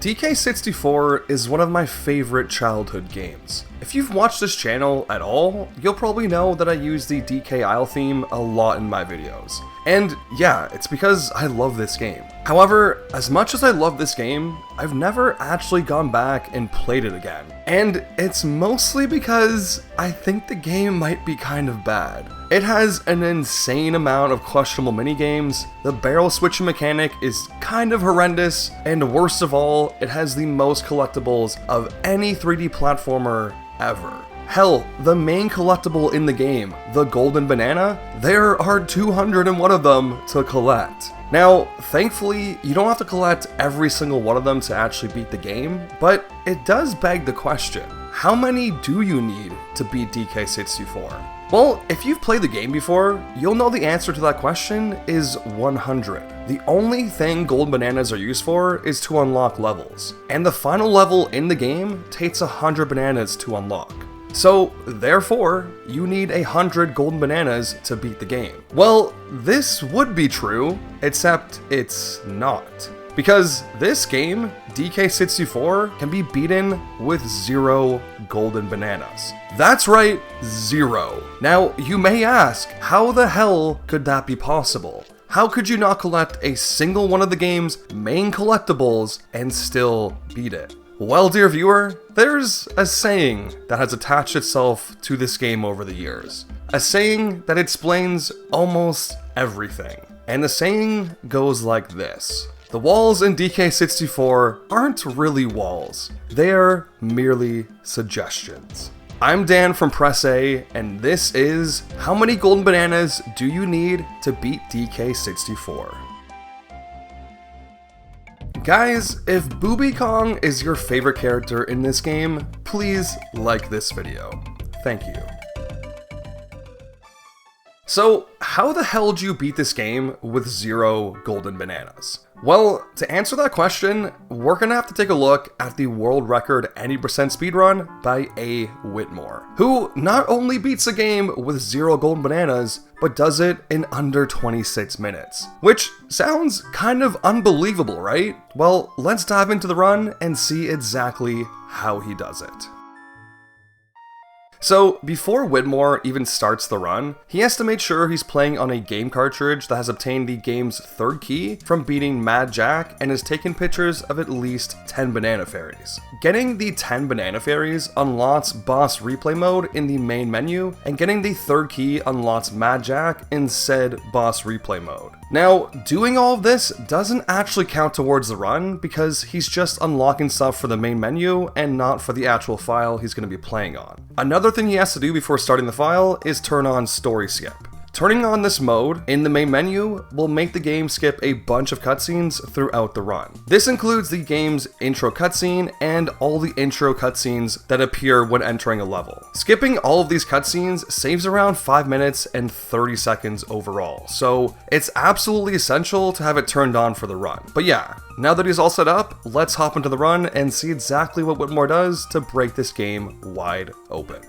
DK64 is one of my favorite childhood games. If you've watched this channel at all, you'll probably know that I use the DK Isle theme a lot in my videos. And yeah, it's because I love this game. However, as much as I love this game, I've never actually gone back and played it again. And it's mostly because I think the game might be kind of bad. It has an insane amount of questionable minigames, the barrel switching mechanic is kind of horrendous, and worst of all, it has the most collectibles of any 3D platformer ever. Hell, the main collectible in the game, the golden banana, there are 201 of them to collect. Now, thankfully, you don't have to collect every single one of them to actually beat the game, but it does beg the question, how many do you need to beat DK64? Well, if you've played the game before, you'll know the answer to that question is 100. The only thing golden bananas are used for is to unlock levels, and the final level in the game takes 100 bananas to unlock. So, therefore, you need 100 golden bananas to beat the game. Well, this would be true, except it's not. Because this game, DK64, can be beaten with 0 golden bananas. That's right, 0. Now, you may ask, how the hell could that be possible? How could you not collect a single one of the game's main collectibles and still beat it? Well, dear viewer, there's a saying that has attached itself to this game over the years. A saying that explains almost everything. And the saying goes like this. The walls in DK64 aren't really walls. They're merely suggestions. I'm Dan from Press A, and this is How Many Golden Bananas Do You Need to Beat DK64? Guys, if Booby Kong is your favorite character in this game, please like this video. Thank you. So, how the hell do you beat this game with 0 golden bananas? Well, to answer that question, we're gonna have to take a look at the world record 80% speedrun by AWhitmore, who not only beats a game with 0 golden bananas, but does it in under 26 minutes. Which sounds kind of unbelievable, right? Well, let's dive into the run and see exactly how he does it. So, before Whitmore even starts the run, he has to make sure he's playing on a game cartridge that has obtained the game's 3rd key from beating Mad Jack and has taken pictures of at least 10 banana fairies. Getting the 10 banana fairies unlocks boss replay mode in the main menu, and getting the 3rd key unlocks Mad Jack in said boss replay mode. Now, doing all of this doesn't actually count towards the run because he's just unlocking stuff for the main menu and not for the actual file he's going to be playing on. Another thing he has to do before starting the file is turn on story skip. Turning on this mode in the main menu will make the game skip a bunch of cutscenes throughout the run. This includes the game's intro cutscene and all the intro cutscenes that appear when entering a level. Skipping all of these cutscenes saves around 5 minutes and 30 seconds overall, so it's absolutely essential to have it turned on for the run. But yeah, now that he's all set up, let's hop into the run and see exactly what Whitmore does to break this game wide open.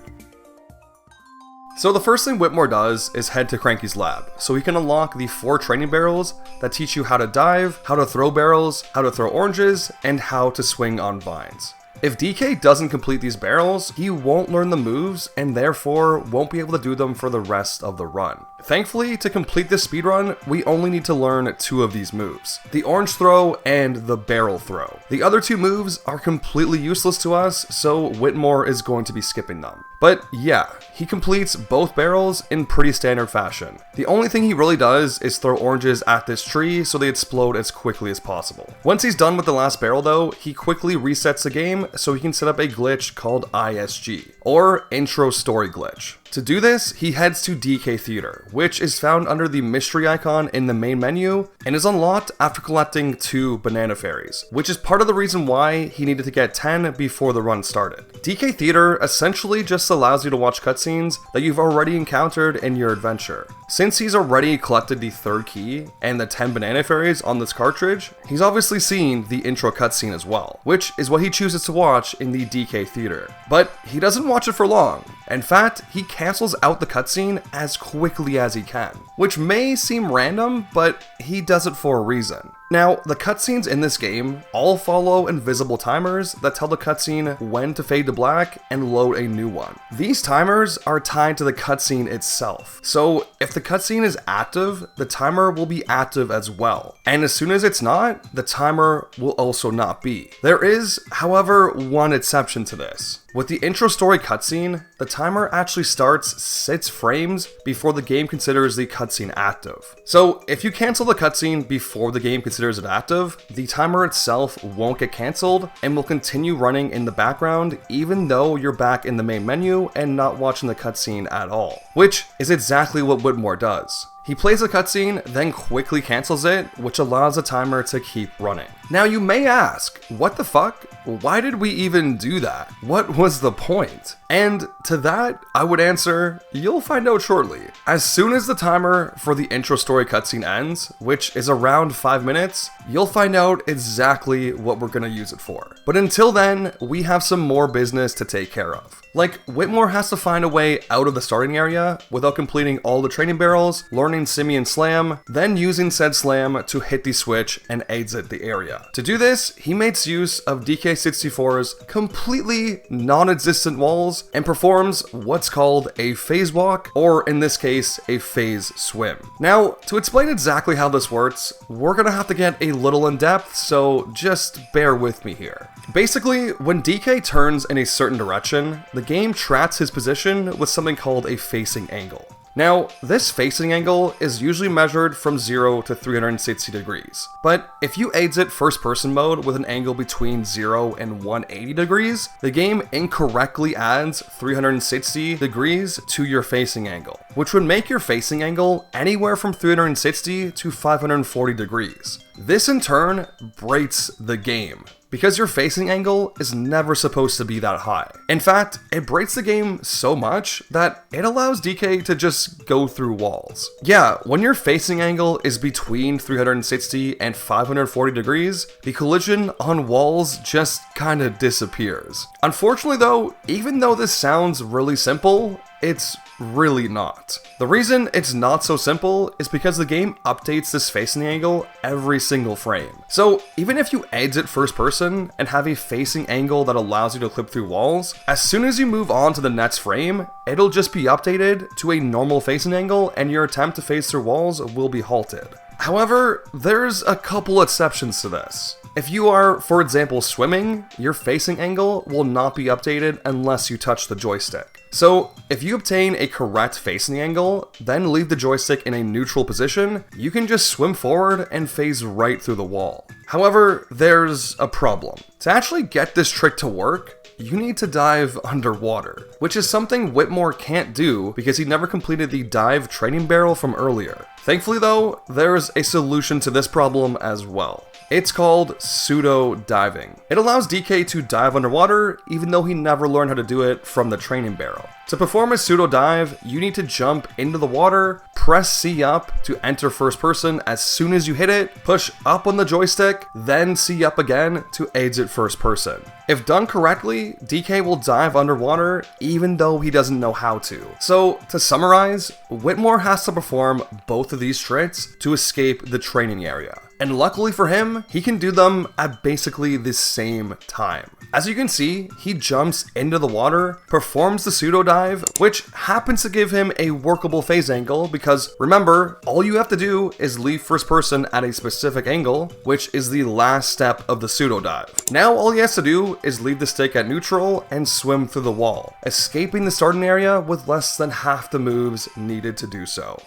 So the first thing Whitmore does is head to Cranky's lab, so he can unlock the 4 training barrels that teach you how to dive, how to throw barrels, how to throw oranges, and how to swing on vines. If DK doesn't complete these barrels, he won't learn the moves and therefore won't be able to do them for the rest of the run. Thankfully, to complete this speedrun, we only need to learn 2 of these moves, the orange throw and the barrel throw. The other 2 moves are completely useless to us, so Whitmore is going to be skipping them. But yeah, he completes both barrels in pretty standard fashion. The only thing he really does is throw oranges at this tree so they explode as quickly as possible. Once he's done with the last barrel though, he quickly resets the game so he can set up a glitch called ISG, or Intro Story Glitch. To do this, he heads to DK Theater, which is found under the mystery icon in the main menu and is unlocked after collecting 2 banana fairies, which is part of the reason why he needed to get 10 before the run started. DK Theater essentially just allows you to watch cutscenes that you've already encountered in your adventure. Since he's already collected the 3rd key and the 10 banana fairies on this cartridge, he's obviously seen the intro cutscene as well, which is what he chooses to watch in the DK Theater. But he doesn't watch it for long. In fact, he cancels out the cutscene as quickly as he can, which may seem random, but he does it for a reason. Now, the cutscenes in this game all follow invisible timers that tell the cutscene when to fade to black and load a new one. These timers are tied to the cutscene itself, so if the cutscene is active, the timer will be active as well, and as soon as it's not, the timer will also not be. There is, however, one exception to this. With the intro story cutscene, the timer actually starts 6 frames before the game considers the cutscene active. So if you cancel the cutscene before the game considers it active, the timer itself won't get cancelled and will continue running in the background even though you're back in the main menu and not watching the cutscene at all, which is exactly what Whitmore does. He plays the cutscene, then quickly cancels it, which allows the timer to keep running. Now you may ask, what the fuck? Why did we even do that? What was the point? And to that, I would answer, you'll find out shortly. As soon as the timer for the intro story cutscene ends, which is around 5 minutes, you'll find out exactly what we're gonna use it for. But until then, we have some more business to take care of. Like, Whitmore has to find a way out of the starting area without completing all the training barrels, learning Simian Slam, then using said slam to hit the switch and exit the area. To do this, he makes use of DK64's completely non-existent walls and performs what's called a phase walk, or in this case, a phase swim. Now, to explain exactly how this works, we're gonna have to get a little in depth, so just bear with me here. Basically, when DK turns in a certain direction, the game tracks his position with something called a facing angle. Now, this facing angle is usually measured from 0 to 360 degrees, but if you exit first person mode with an angle between 0 and 180 degrees, the game incorrectly adds 360 degrees to your facing angle, which would make your facing angle anywhere from 360 to 540 degrees. This in turn breaks the game, because your facing angle is never supposed to be that high. In fact, it breaks the game so much that it allows DK to just go through walls. Yeah, when your facing angle is between 360 and 540 degrees, the collision on walls just kinda disappears. Unfortunately though, even though this sounds really simple, it's really not. The reason it's not so simple is because the game updates this facing angle every single frame. So even if you exit first person and have a facing angle that allows you to clip through walls, as soon as you move on to the next frame, it'll just be updated to a normal facing angle and your attempt to phase through walls will be halted. However, there's a couple exceptions to this. If you are, for example, swimming, your facing angle will not be updated unless you touch the joystick. So, if you obtain a correct facing angle, then leave the joystick in a neutral position, you can just swim forward and phase right through the wall. However, there's a problem. To actually get this trick to work, you need to dive underwater, which is something Whitmore can't do because he never completed the dive training barrel from earlier. Thankfully though, there's a solution to this problem as well. It's called pseudo diving. It allows DK to dive underwater even though he never learned how to do it from the training barrel. To perform a pseudo dive, you need to jump into the water, press C up to enter first person as soon as you hit it, push up on the joystick, then C up again to exit first person. If done correctly, DK will dive underwater even though he doesn't know how to. So to summarize, Whitmore has to perform both of these tricks to escape the training area. And luckily for him, he can do them at basically the same time. As you can see, he jumps into the water, performs the pseudo dive, which happens to give him a workable phase angle because remember, all you have to do is leave first person at a specific angle, which is the last step of the pseudo dive. Now all he has to do is leave the stick at neutral and swim through the wall, escaping the starting area with less than half the moves needed to do so.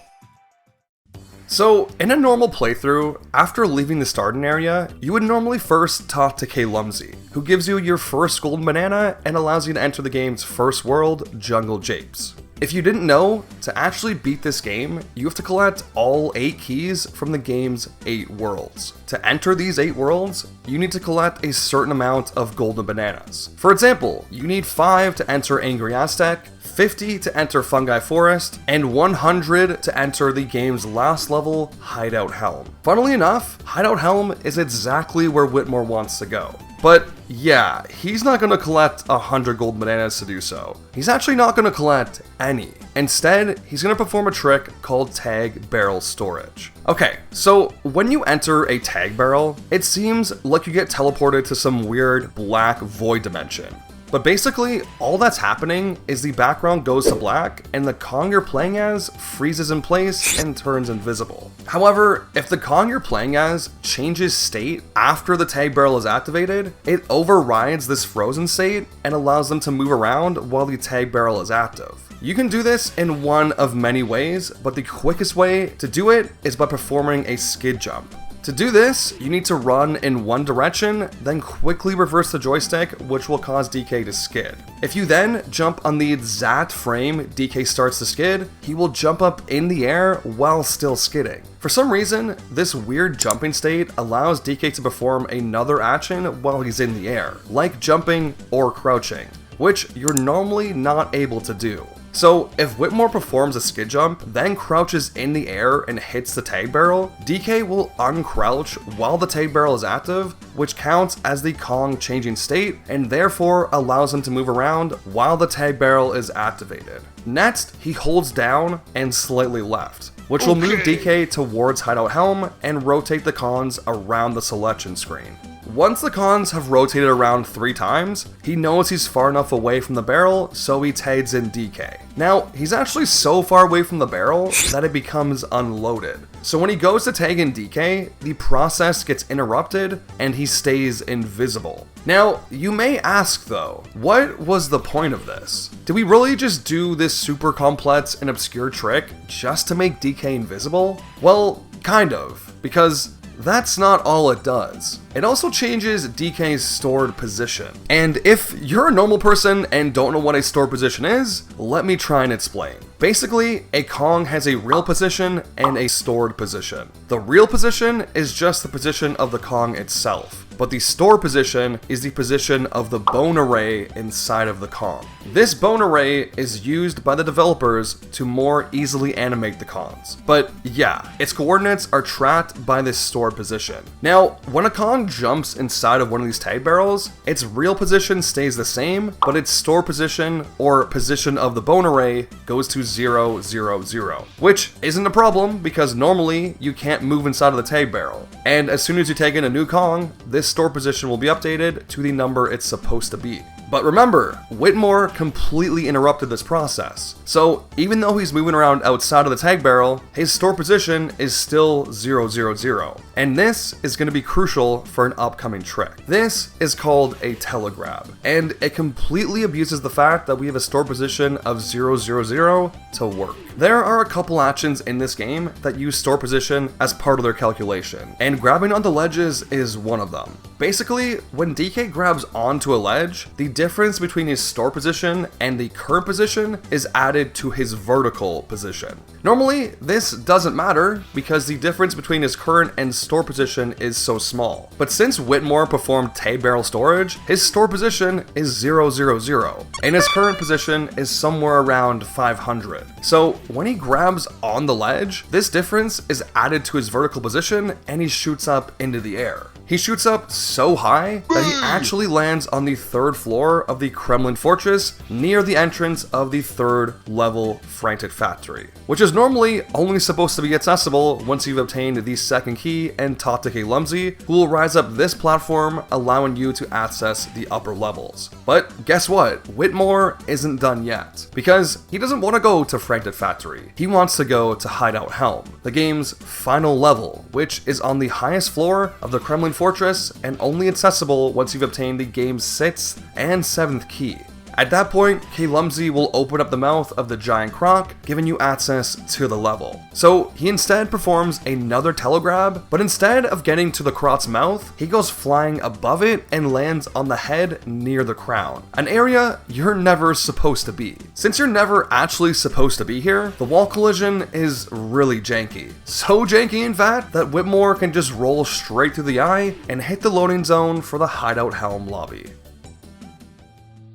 So, in a normal playthrough, after leaving the starting area, you would normally first talk to Lumsy, who gives you your first golden banana and allows you to enter the game's first world, Jungle Japes. If you didn't know, to actually beat this game, you have to collect all 8 keys from the game's 8 worlds. To enter these 8 worlds, you need to collect a certain amount of golden bananas. For example, you need 5 to enter Angry Aztec, 50 to enter Fungi Forest, and 100 to enter the game's last level, Hideout Helm. Funnily enough, Hideout Helm is exactly where Whitmore wants to go. But yeah, he's not going to collect 100 gold bananas to do so. He's actually not going to collect any. Instead, he's going to perform a trick called tag barrel storage. Okay, so when you enter a tag barrel, it seems like you get teleported to some weird black void dimension. But basically, all that's happening is the background goes to black and the Kong you're playing as freezes in place and turns invisible. However, if the Kong you're playing as changes state after the tag barrel is activated, it overrides this frozen state and allows them to move around while the tag barrel is active. You can do this in one of many ways, but the quickest way to do it is by performing a skid jump. To do this, you need to run in one direction, then quickly reverse the joystick, which will cause DK to skid. If you then jump on the exact frame DK starts to skid, he will jump up in the air while still skidding. For some reason, this weird jumping state allows DK to perform another action while he's in the air, like jumping or crouching, which you're normally not able to do. So if Whitmore performs a skid jump, then crouches in the air and hits the tag barrel, DK will uncrouch while the tag barrel is active, which counts as the Kong changing state and therefore allows him to move around while the tag barrel is activated. Next, he holds down and slightly left, which will move DK towards Hideout Helm and rotate the Kongs around the selection screen. Once the Kongs have rotated around 3 times, he knows he's far enough away from the barrel, so he tags in DK. Now, he's actually so far away from the barrel that it becomes unloaded. So when he goes to tag in DK, the process gets interrupted and he stays invisible. Now, you may ask though, what was the point of this? Did we really just do this super complex and obscure trick just to make DK invisible? Well, kind of, because that's not all it does. It also changes DK's stored position. And if you're a normal person and don't know what a stored position is, let me try and explain. Basically, a Kong has a real position and a stored position. The real position is just the position of the Kong itself, but the stored position is the position of the bone array inside of the Kong. This bone array is used by the developers to more easily animate the Kongs. But yeah, its coordinates are tracked by this stored position. Now, when a Kong jumps inside of one of these tag barrels, its real position stays the same, but its stored position, or position of the bone array, goes to 0, 0, 0, which isn't a problem because normally you can't move inside of the tag barrel. And as soon as you tag in a new Kong, this store position will be updated to the number it's supposed to be. But remember, Whitmore completely interrupted this process. So even though he's moving around outside of the tag barrel, his store position is still 0, 0, 0. And this is going to be crucial for an upcoming trick. This is called a telegrab, and it completely abuses the fact that we have a store position of 0, 0, 0 to work. There are a couple actions in this game that use store position as part of their calculation, and grabbing onto ledges is one of them. Basically, when DK grabs onto a ledge, the difference between his store position and the current position is added to his vertical position. Normally, this doesn't matter because the difference between his current and store position is so small. But since Whitmore performed tag barrel storage, his store position is 0, 0, 0, and his current position is somewhere around 500. So when he grabs on the ledge, this difference is added to his vertical position and he shoots up into the air. He shoots up so high that he actually lands on the 3rd floor of the Kremlin Fortress near the entrance of the 3rd level Frantic Factory, which is normally only supposed to be accessible once you've obtained the 2nd key and talked to Lumsy, who will rise up this platform, allowing you to access the upper levels. But guess what? Whitmore isn't done yet, because he doesn't want to go to Frantic Factory. He wants to go to Hideout Helm, the game's final level, which is on the highest floor of the Kremlin Fortress and only accessible once you've obtained the game's 6th and 7th key. At that point, Lumsy will open up the mouth of the giant croc, giving you access to the level. So he instead performs another telegrab, but instead of getting to the croc's mouth, he goes flying above it and lands on the head near the crown, an area you're never supposed to be. Since you're never actually supposed to be here, the wall collision is really janky. So janky in fact that Whitmore can just roll straight through the eye and hit the loading zone for the Hideout Helm lobby.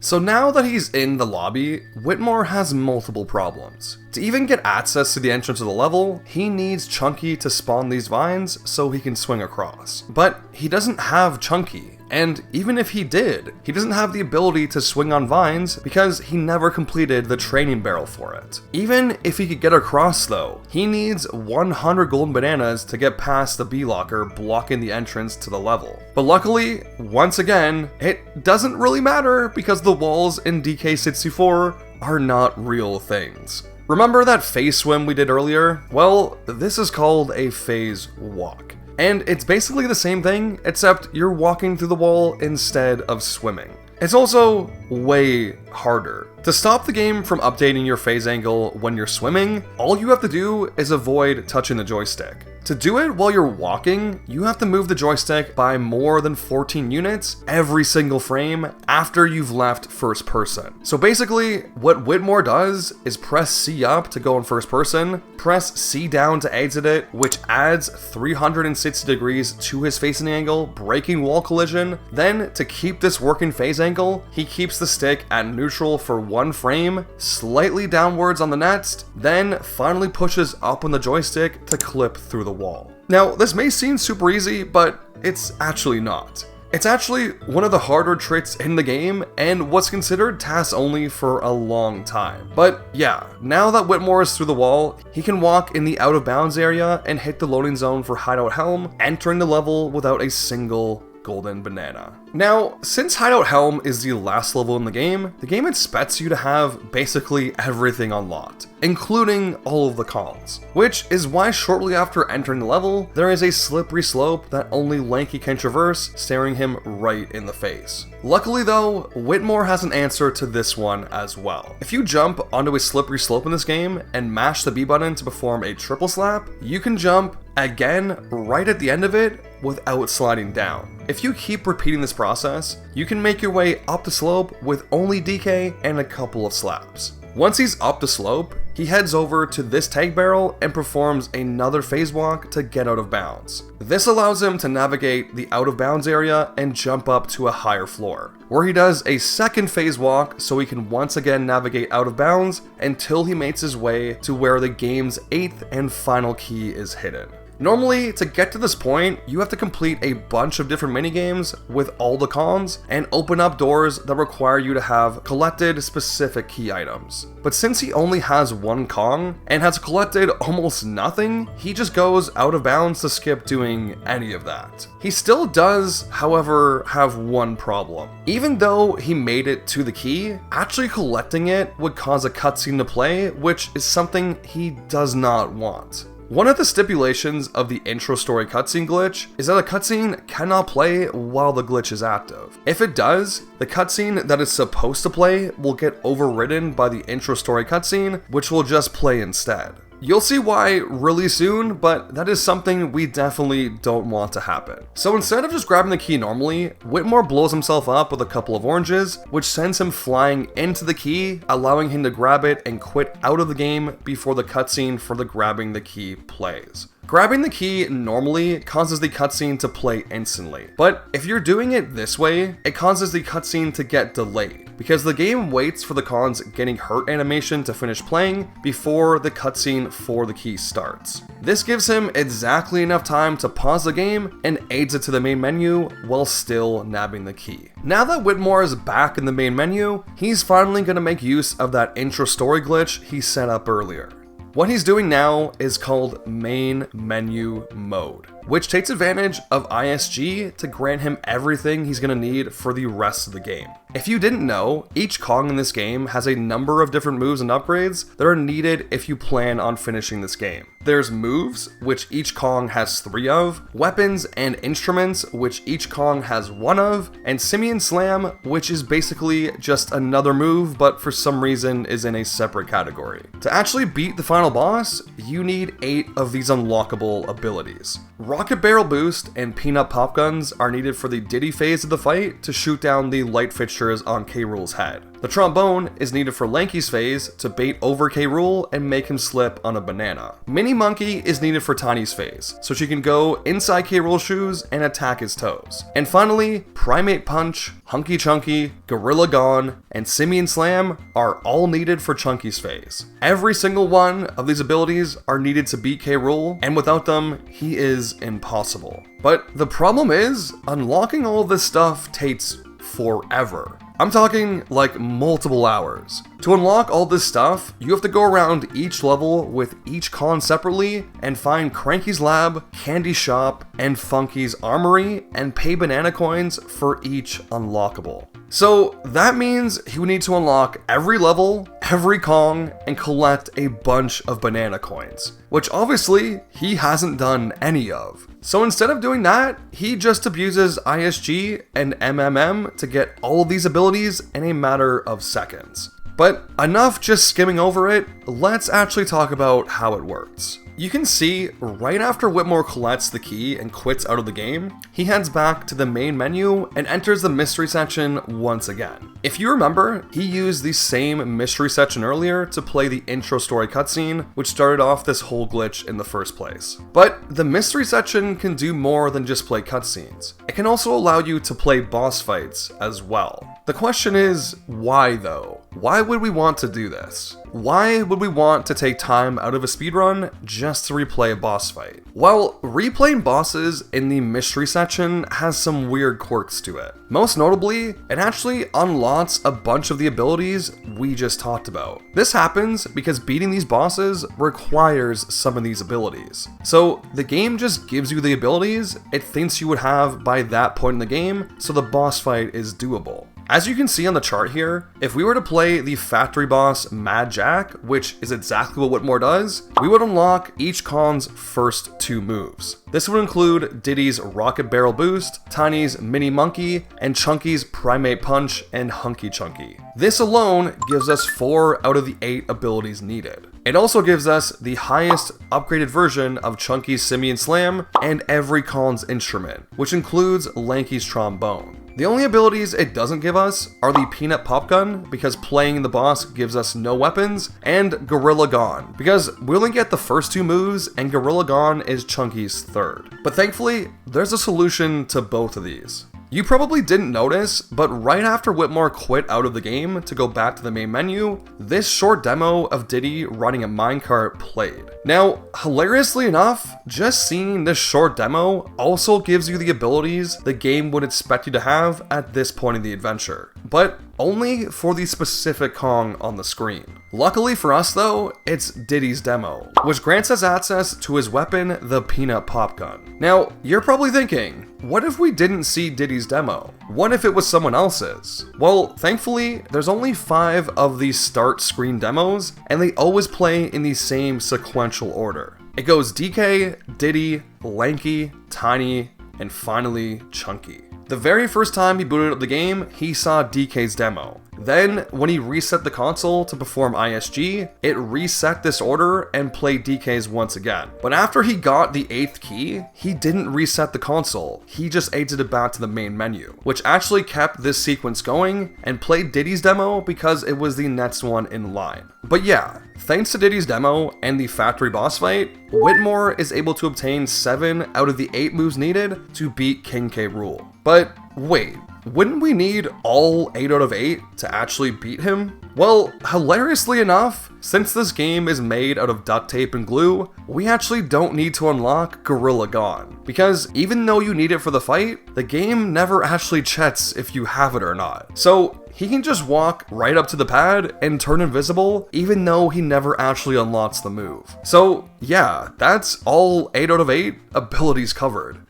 So now that he's in the lobby, Whitmore has multiple problems. To even get access to the entrance of the level, he needs Chunky to spawn these vines so he can swing across. But he doesn't have Chunky, And even if he did, he doesn't have the ability to swing on vines because he never completed the training barrel for it. Even if he could get across though, he needs 100 golden bananas to get past the bee locker blocking the entrance to the level. But luckily, once again, it doesn't really matter because the walls in DK64 are not real things. Remember that phase swim we did earlier? Well, this is called a phase walk. And it's basically the same thing, except you're walking through the wall instead of swimming. It's also way harder. To stop the game from updating your phase angle when you're swimming, all you have to do is avoid touching the joystick. To do it while you're walking, you have to move the joystick by more than 14 units every single frame after you've left first person. So basically, what Whitmore does is press C up to go in first person, press C down to exit it, which adds 360 degrees to his facing angle, breaking wall collision. Then, to keep this working phase angle, he keeps the stick at neutral for one frame, slightly downwards on the next, then finally pushes up on the joystick to clip through the wall. Now, this may seem super easy, but it's actually not. It's actually one of the harder tricks in the game, and what's considered tasks only for a long time. But yeah, now that Whitmore is through the wall, he can walk in the out of bounds area and hit the loading zone for Hideout Helm, entering the level without a single golden banana. Now, since Hideout Helm is the last level in the game expects you to have basically everything unlocked, including all of the cons, which is why shortly after entering the level, there is a slippery slope that only Lanky can traverse, staring him right in the face. Luckily though, Whitmore has an answer to this one as well. If you jump onto a slippery slope in this game and mash the B button to perform a triple slap, you can jump again right at the end of it without sliding down. If you keep repeating this process, you can make your way up the slope with only DK and a couple of slaps. Once he's up the slope, he heads over to this tag barrel and performs another phase walk to get out of bounds. This allows him to navigate the out of bounds area and jump up to a higher floor, where he does a second phase walk so he can once again navigate out of bounds until he makes his way to where the game's 8th and final key is hidden. Normally, to get to this point, you have to complete a bunch of different minigames with all the cons and open up doors that require you to have collected specific key items. But since he only has one Kong and has collected almost nothing, he just goes out of bounds to skip doing any of that. He still does, however, have one problem. Even though he made it to the key, actually collecting it would cause a cutscene to play, which is something he does not want. One of the stipulations of the intro story cutscene glitch is that a cutscene cannot play while the glitch is active. If it does, the cutscene that is supposed to play will get overridden by the intro story cutscene, which will just play instead. You'll see why really soon, but that is something we definitely don't want to happen. So instead of just grabbing the key normally, Whitmore blows himself up with a couple of oranges, which sends him flying into the key, allowing him to grab it and quit out of the game before the cutscene for the grabbing the key plays. Grabbing the key normally causes the cutscene to play instantly, but if you're doing it this way, it causes the cutscene to get delayed, because the game waits for the Kong's getting hurt animation to finish playing before the cutscene for the key starts. This gives him exactly enough time to pause the game and aids it to the main menu while still nabbing the key. Now that Whitmore is back in the main menu, he's finally going to make use of that intro story glitch he set up earlier. What he's doing now is called Main Menu Mode, which takes advantage of ISG to grant him everything he's going to need for the rest of the game. If you didn't know, each Kong in this game has a number of different moves and upgrades that are needed if you plan on finishing this game. There's moves, which each Kong has 3 of, weapons and instruments, which each Kong has 1 of, and Simian Slam, which is basically just another move, but for some reason is in a separate category. To actually beat the final boss, you need 8 of these unlockable abilities. Rocket Barrel Boost and Peanut Pop Guns are needed for the Diddy phase of the fight to shoot down the light fixtures on K. Rool's head. The trombone is needed for Lanky's phase to bait over K. Rool and make him slip on a banana. Mini Monkey is needed for Tiny's phase, so she can go inside K. Rool's shoes and attack his toes. And finally, Primate Punch, Hunky Chunky, Gorilla Gone, and Simian Slam are all needed for Chunky's phase. Every single one of these abilities are needed to beat K. Rool, and without them, he is impossible. But the problem is, unlocking all of this stuff takes forever. I'm talking like multiple hours. To unlock all this stuff, you have to go around each level with each con separately and find Cranky's Lab, Candy Shop, and Funky's Armory and pay banana coins for each unlockable. So that means he would need to unlock every level, every Kong, and collect a bunch of banana coins, which obviously he hasn't done any of. So instead of doing that, he just abuses ISG and MMM to get all of these abilities in a matter of seconds. But enough just skimming over it, let's actually talk about how it works. You can see right after Whitmore collects the key and quits out of the game, he heads back to the main menu and enters the mystery section once again. If you remember, he used the same mystery section earlier to play the intro story cutscene, which started off this whole glitch in the first place. But the mystery section can do more than just play cutscenes. It can also allow you to play boss fights as well. The question is, why though? Why would we want to do this? Why would we want to take time out of a speedrun just to replay a boss fight? Well, replaying bosses in the mystery section has some weird quirks to it. Most notably, it actually unlocks a bunch of the abilities we just talked about. This happens because beating these bosses requires some of these abilities. So the game just gives you the abilities it thinks you would have by that point in the game, so the boss fight is doable. As you can see on the chart here, if we were to play the factory boss Mad Jack, which is exactly what Whitmore does, we would unlock each Con's first two moves. This would include Diddy's Rocket Barrel Boost, Tiny's Mini Monkey, and Chunky's Primate Punch and Hunky Chunky. This alone gives us 4 out of the 8 abilities needed. It also gives us the highest upgraded version of Chunky's Simian Slam and every Con's instrument, which includes Lanky's trombone. The only abilities it doesn't give us are the Peanut Pop Gun, because playing the boss gives us no weapons, and Gorilla Gone, because we only get the first 2 moves and Gorilla Gone is Chunky's third. But thankfully, there's a solution to both of these. You probably didn't notice, but right after Whitmore quit out of the game to go back to the main menu, this short demo of Diddy riding a minecart played. Now, hilariously enough, just seeing this short demo also gives you the abilities the game would expect you to have at this point in the adventure, but only for the specific Kong on the screen. Luckily for us though, it's Diddy's demo, which grants us access to his weapon, the Peanut Pop Gun. Now, you're probably thinking, what if we didn't see Diddy's demo? What if it was someone else's? Well, thankfully, there's only 5 of these start screen demos, and they always play in the same sequential order. It goes DK, Diddy, Lanky, Tiny, and finally Chunky. The very first time he booted up the game, he saw DK's demo. Then, when he reset the console to perform ISG, it reset this order and played DK's once again. But after he got the 8th key, he didn't reset the console, he just exited back to the main menu, which actually kept this sequence going and played Diddy's demo because it was the next one in line. But yeah, thanks to Diddy's demo and the factory boss fight, Whitmore is able to obtain 7 out of the 8 moves needed to beat King K. Rool. But wait, wouldn't we need all 8 out of 8 to actually beat him? Well, hilariously enough, since this game is made out of duct tape and glue, we actually don't need to unlock Gorilla Gone, because even though you need it for the fight, the game never actually checks if you have it or not. So he can just walk right up to the pad and turn invisible, even though he never actually unlocks the move. So yeah, that's all 8 out of 8 abilities covered.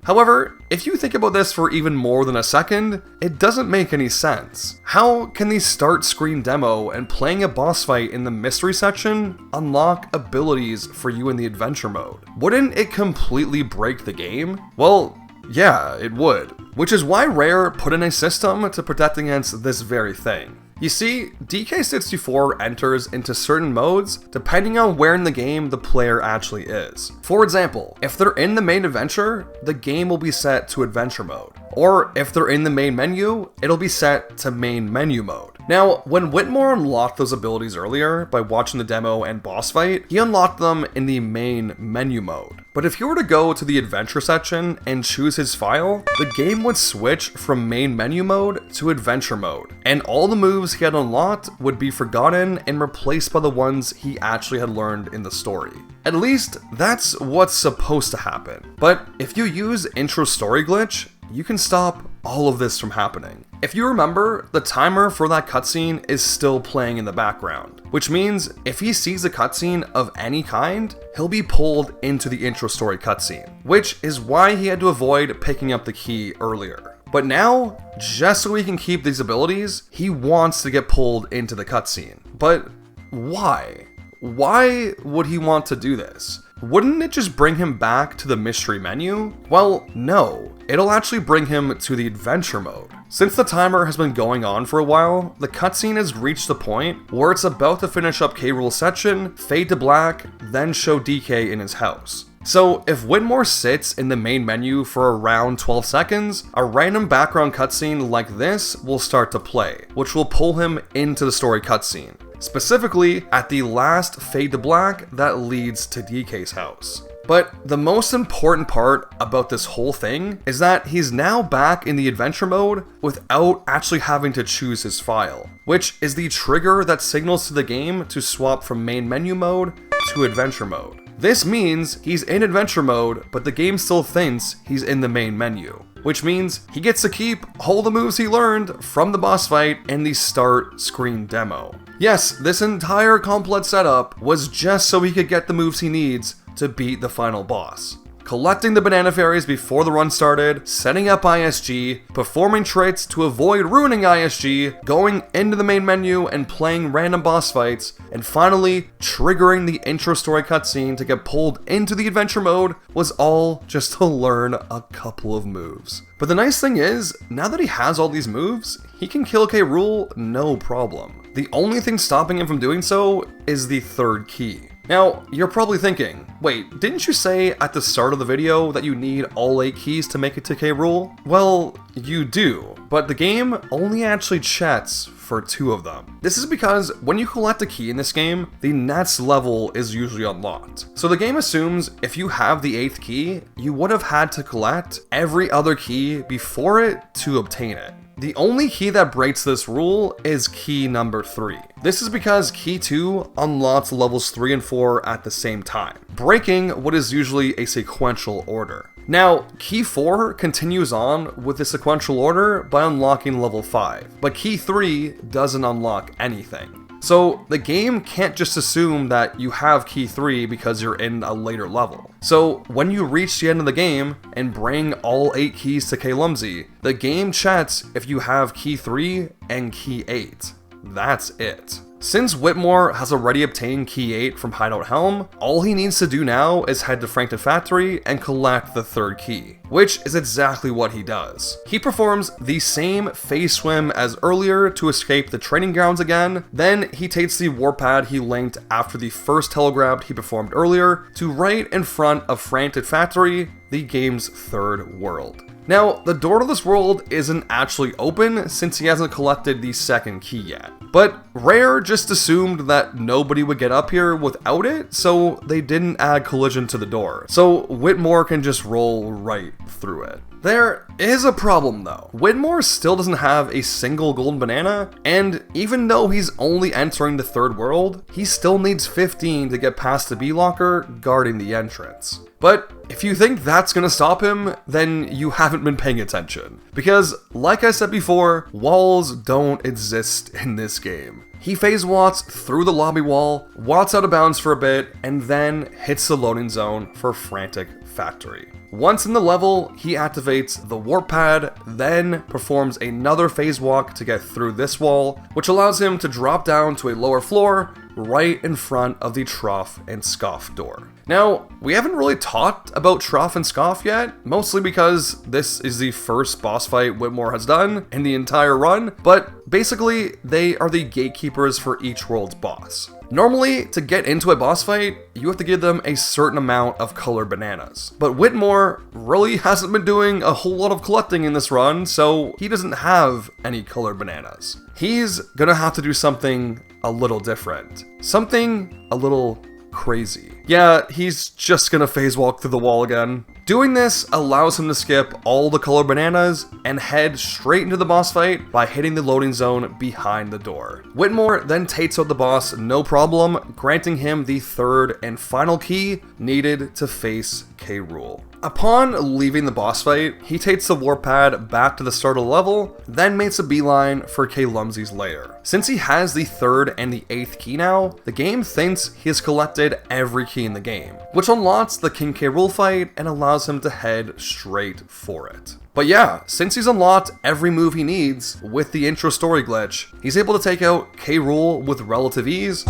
However, if you think about this for even more than a second, it doesn't make any sense. How can the start screen demo and playing a boss fight in the mystery section unlock abilities for you in the adventure mode? Wouldn't it completely break the game? Well, yeah, it would. Which is why Rare put in a system to protect against this very thing. You see, DK64 enters into certain modes depending on where in the game the player actually is. For example, if they're in the main adventure, the game will be set to adventure mode. or if they're in the main menu, it'll be set to main menu mode. Now, when Whitmore unlocked those abilities earlier by watching the demo and boss fight, he unlocked them in the main menu mode. But if he were to go to the adventure section and choose his file, the game would switch from main menu mode to adventure mode, and all the moves he had unlocked would be forgotten and replaced by the ones he actually had learned in the story. At least, that's what's supposed to happen. But if you use intro story glitch, you can stop all of this from happening. If you remember, the timer for that cutscene is still playing in the background, which means if he sees a cutscene of any kind, he'll be pulled into the intro story cutscene, which is why he had to avoid picking up the key earlier. But now, just so he can keep these abilities, he wants to get pulled into the cutscene. But why? Why would he want to do this? Wouldn't it just bring him back to the mystery menu? Well, no, it'll actually bring him to the adventure mode. Since the timer has been going on for a while, the cutscene has reached the point where it's about to finish up K. Rool's section, fade to black, then show DK in his house. So if Whitmore sits in the main menu for around 12 seconds, a random background cutscene like this will start to play, which will pull him into the story cutscene. Specifically, at the last fade to black that leads to DK's house. But the most important part about this whole thing is that he's now back in the adventure mode without actually having to choose his file, which is the trigger that signals to the game to swap from main menu mode to adventure mode. This means he's in adventure mode, but the game still thinks he's in the main menu, which means he gets to keep all the moves he learned from the boss fight in the start screen demo. Yes, this entire complex setup was just so he could get the moves he needs to beat the final boss. Collecting the banana fairies before the run started, setting up ISG, performing traits to avoid ruining ISG, going into the main menu and playing random boss fights, and finally triggering the intro story cutscene to get pulled into the adventure mode was all just to learn a couple of moves. But the nice thing is, now that he has all these moves, he can kill K. Rool no problem. The only thing stopping him from doing so is the third key. Now, you're probably thinking, wait, didn't you say at the start of the video that you need all 8 keys to make it to K. Rool? Well, you do, but the game only actually checks for 2 of them. This is because when you collect a key in this game, the next level is usually unlocked. So the game assumes if you have the 8th key, you would have had to collect every other key before it to obtain it. The only key that breaks this rule is key number 3. This is because key 2 unlocks levels 3 and 4 at the same time, breaking what is usually a sequential order. Now, key 4 continues on with the sequential order by unlocking level 5, but key 3 doesn't unlock anything. So the game can't just assume that you have key 3 because you're in a later level. So when you reach the end of the game and bring all 8 keys to K-Lumsy, the game checks if you have key 3 and key 8. That's it. Since Whitmore has already obtained key 8 from Hideout Helm, all he needs to do now is head to Frankton Factory and collect the 3rd key, which is exactly what he does. He performs the same phase swim as earlier to escape the training grounds again, then he takes the warp pad he linked after the first telegraph he performed earlier to right in front of Frankton Factory, the game's 3rd world. Now, the door to this world isn't actually open since he hasn't collected the 2nd key yet. But Rare just assumed that nobody would get up here without it, so they didn't add collision to the door. So Whitmore can just roll right through it. There is a problem though. Whitmore still doesn't have a single golden banana, and even though he's only entering the 3rd world, he still needs 15 to get past the bee locker guarding the entrance. But if you think that's gonna stop him, then you haven't been paying attention. Because, like I said before, walls don't exist in this game. He phase walks through the lobby wall, walks out of bounds for a bit, and then hits the loading zone for Frantic Factory. Once in the level, he activates the warp pad, then performs another phase walk to get through this wall, which allows him to drop down to a lower floor right in front of the Trough and Scoff door. Now, we haven't really talked about Trough and Scoff yet, mostly because this is the first boss fight Whitmore has done in the entire run, but basically, they are the gatekeepers for each world's boss. Normally, to get into a boss fight, you have to give them a certain amount of colored bananas. But Whitmore really hasn't been doing a whole lot of collecting in this run, so he doesn't have any colored bananas. He's gonna have to do something a little different. Something a little crazy. Yeah, he's just gonna phase walk through the wall again. Doing this allows him to skip all the colored bananas and head straight into the boss fight by hitting the loading zone behind the door. Whitmore then takes out the boss no problem, granting him the third and final key needed to face K. Rool. Upon leaving the boss fight, he takes the warp pad back to the start of the level, then makes a beeline for K. Lumsey's lair. Since he has the third and the eighth key now, the game thinks he has collected every key in the game, which unlocks the King K. Rool fight and allows him to head straight for it. But yeah, since he's unlocked every move he needs with the intro story glitch, he's able to take out K. Rool with relative ease.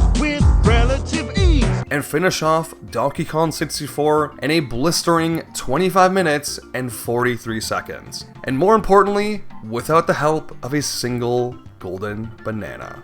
And finish off Donkey Kong 64 in a blistering 25 minutes and 43 seconds. And more importantly, without the help of a single golden banana.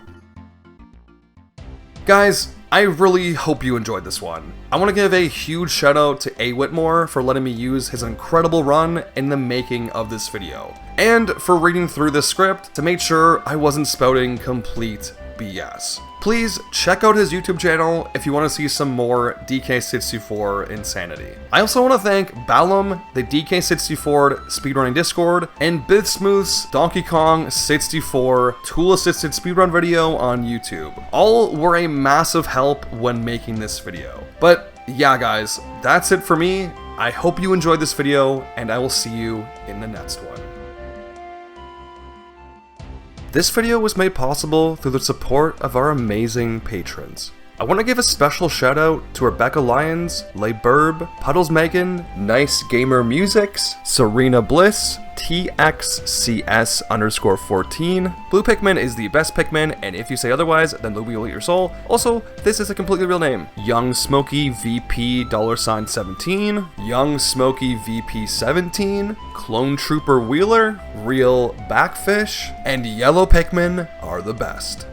Guys, I really hope you enjoyed this one. I want to give a huge shout out to AWhitmore for letting me use his incredible run in the making of this video, and for reading through this script to make sure I wasn't spouting complete BS. Please check out his YouTube channel if you want to see some more DK64 insanity. I also want to thank Balam, the DK64 speedrunning Discord, and Bithsmooth's Donkey Kong 64 tool-assisted speedrun video on YouTube. All were a massive help when making this video. But yeah guys, that's it for me. I hope you enjoyed this video, and I will see you in the next one. This video was made possible through the support of our amazing patrons. I want to give a special shout out to Rebecca Lyons, Lay Burb, Puddles Megan, Nice Gamer Musics, Serena Bliss, TXCS_14. Blue Pikmin is the best Pikmin, and if you say otherwise, then Luby will eat your soul. Also, this is a completely real name. Young Smokey VP $17, Young Smokey VP 17, Clone Trooper Wheeler, Real Backfish, and Yellow Pikmin are the best.